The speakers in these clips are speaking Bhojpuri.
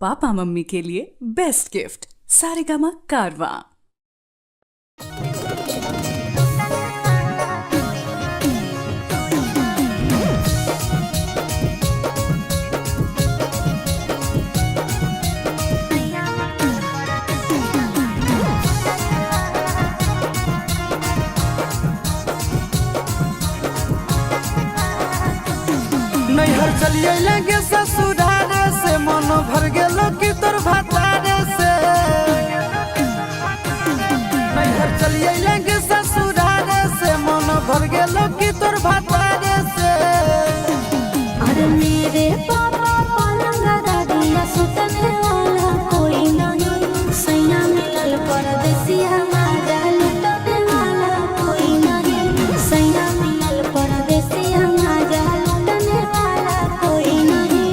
पापा मम्मी के लिए बेस्ट गिफ्ट सारेगामा कारवा। नैहर चलिए लगे ससुरारे से मन भर गेलो कि तोर भतारे से। नैहर चलिए लगे ससुरारे से मन भर गेलो कि तोर भतारे से। अरे मेरे पापा पलंग दादिया सुतने वाला कोई नहीं, सैया मिलल परदेसी हमारा लुटने वाला कोई नहीं, सैया मिलल परदेसी हमारा लुटने वाला कोई नहीं।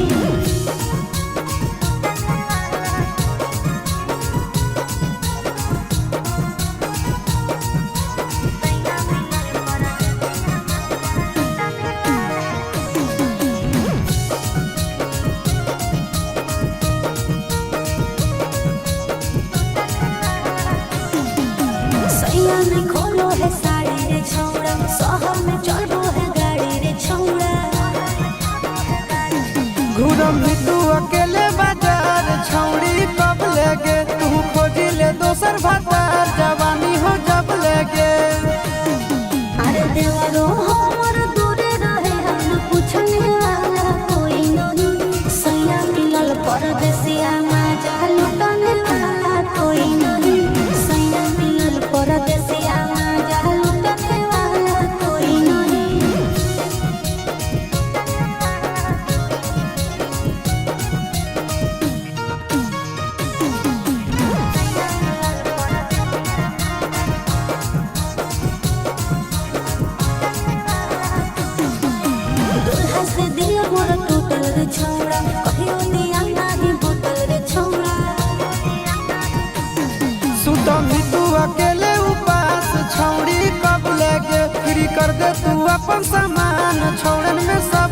सैया में खोलो है साड़ी रे छौड़ा, शहर में चलो है गाड़ी रे छौड़ा। घूरम भी तू अकेले बाजार छौड़ी कब लेगे तू खोजी ले दोसर भतार जवानी हो जब लेगे। अरे देवरो हमर दूरे रहे हम पूछने वाला कोई नहीं, सैया मिलल परदेसिया मजा लुटने वाला कोई नहीं, सैया मिलल परदेसिया मजा लुटने वाला कोई नहीं। दुल्हा से दिल मोर टूटल रे छौड़ा, कहियो दिया नाही बोतल रे छौड़ा। सुतम भी तू अकेले उपास छौड़ी कब लेगे फ्री कर दे तू अपन सामान छोड़न में सब।